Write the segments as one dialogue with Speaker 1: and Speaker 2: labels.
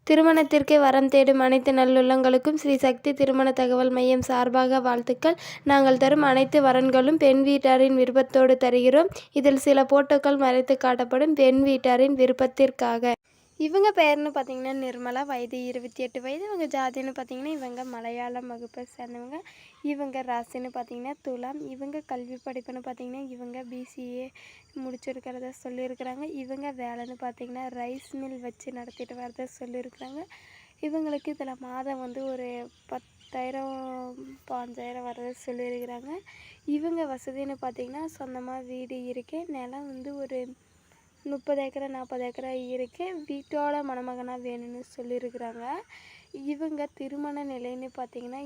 Speaker 1: திருமணத்திற்கு வரம் தேடும் அனைத்து நல்லுள்ளங்களுக்கும் ஸ்ரீ சக்தி திருமண தகவல் மையம் சார்பாக வாழ்த்துக்கள். நாங்கள் தரும் அனைத்து வரன்களும் பெண் வீட்டாரின் விருப்பத்தோடு தருகிறோம். இதில் சில போட்டோக்கள் மறைத்து காட்டப்படும் பெண் வீட்டாரின் விருப்பத்திற்காக. இவங்க பெயர்னு பார்த்தீங்கன்னா நிர்மலா, வயது 28 வயது. இவங்க ஜாதின்னு பார்த்தீங்கன்னா இவங்க மலையாளம் வகுப்பை சேர்ந்தவங்க. இவங்க ராசின்னு பார்த்தீங்கன்னா துலாம். இவங்க கல்வி படிப்புன்னு பார்த்தீங்கன்னா இவங்க பிசிஏ முடிச்சிருக்கிறத சொல்லியிருக்கிறாங்க. இவங்க வேலைன்னு பார்த்தீங்கன்னா ரைஸ் மில் வச்சு நடத்திட்டு வரத சொல்லியிருக்கிறாங்க. இவங்களுக்கு இதில் மாதம் வந்து ஒரு 10,000 5,000 வரதை சொல்லியிருக்கிறாங்க. இவங்க வசதின்னு பார்த்தீங்கன்னா சொந்தமாக வீடு இருக்குது. நிலம் வந்து ஒரு 30 ஏக்கரா 40 ஏக்கரா இருக்குது. வீட்டோட மணமகனாக வேணும்னு சொல்லியிருக்கிறாங்க. இவங்க திருமண நிலைன்னு பார்த்திங்கன்னா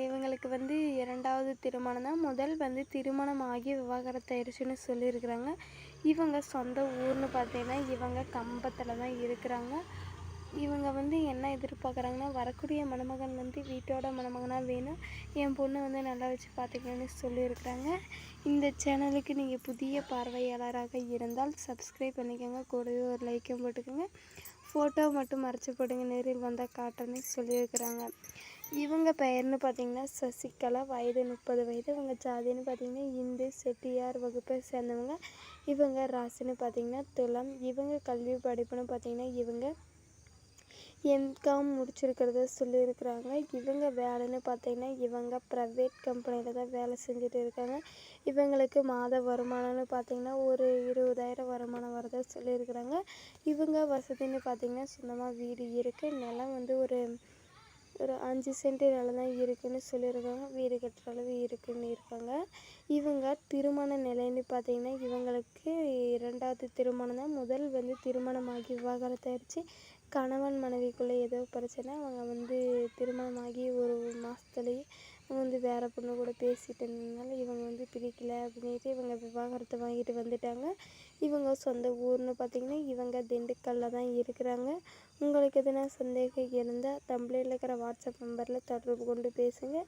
Speaker 1: இவங்களுக்கு வந்து 2வது திருமணம் தான். முதல் வந்து திருமணம் ஆகி விவாகரத்து ஆயிடுச்சுன்னு சொல்லியிருக்கிறாங்க. இவங்க சொந்த ஊர்னு பார்த்தீங்கன்னா இவங்க கம்பத்தில் தான் இருக்கிறாங்க. இவங்க வந்து என்ன எதிர்பார்க்குறாங்கன்னா, வரக்கூடிய மணமகன் வந்து வீட்டோட மணமகனாக வேணும், என் பொண்ணை வந்து நல்லா வச்சு பார்த்துக்கணுன்னு சொல்லியிருக்கிறாங்க. இந்த சேனலுக்கு நீங்கள் புதிய பார்வையாளராக இருந்தால் சப்ஸ்கிரைப் பண்ணிக்கோங்க, கூடவே ஒரு லைக்கும் போட்டுக்கோங்க. ஃபோட்டோ மட்டும் மறைச்சி போடுங்க, நேரில் வந்தால் காட்டுறேன்னு சொல்லியிருக்கிறாங்க. இவங்க பெயர்னு பார்த்திங்கன்னா சசிகலா, வயது 30 வயது. இவங்க ஜாதின்னு பார்த்திங்கன்னா இந்து செட்டியார் வகுப்பை சேர்ந்தவங்க. இவங்க ராசின்னு பார்த்திங்கன்னா துலாம். இவங்க கல்வி படிப்புன்னு பார்த்திங்கன்னா இவங்க எம்காம் முடிச்சிருக்கிறத சொல்லியிருக்கிறாங்க. இவங்க வேலைன்னு பார்த்தீங்கன்னா இவங்க ப்ரைவேட் கம்பெனியில் தான் வேலை செஞ்சுட்டு இருக்காங்க. இவங்களுக்கு மாத வருமானம்னு பார்த்திங்கன்னா ஒரு 20,000 வருமானம் வரதா சொல்லியிருக்கிறாங்க. இவங்க வசதின்னு பார்த்திங்கன்னா சொந்தமாக வீடு இருக்குது. நிலம் வந்து ஒரு 5 சென்ட் நிலம் தான் இருக்குதுன்னு சொல்லியிருக்காங்க. வீடு கட்டுற அளவு இருக்குதுன்னு இருக்காங்க. இவங்க திருமண நிலைன்னு பார்த்திங்கன்னா இவங்களுக்கு 2வது திருமணம் தான். முதல் வந்து திருமணமாகி விவாகரத்து ஆயிடுச்சு. கணவன் மனைவிக்குள்ளே ஏதோ பிரச்சனை. அவங்க வந்து திருமணமாகி ஒரு மாதத்துலேயே அவங்க வந்து வேறு பொண்ணு கூட பேசிகிட்டு இருந்ததுனால இவங்க வந்து பிடிக்கல அப்படின்ட்டு இவங்க விவாகரத்தை வாங்கிட்டு வந்துட்டாங்க. இவங்க சொந்த ஊர்னு பார்த்திங்கன்னா இவங்க திண்டுக்கல்லில் தான் இருக்கிறாங்க. உங்களுக்கு எதுனா சந்தேகம் இருந்தால் தம்பளையில் இருக்கிற வாட்ஸ்அப் நம்பரில் தொடர்பு கொண்டு பேசுங்க.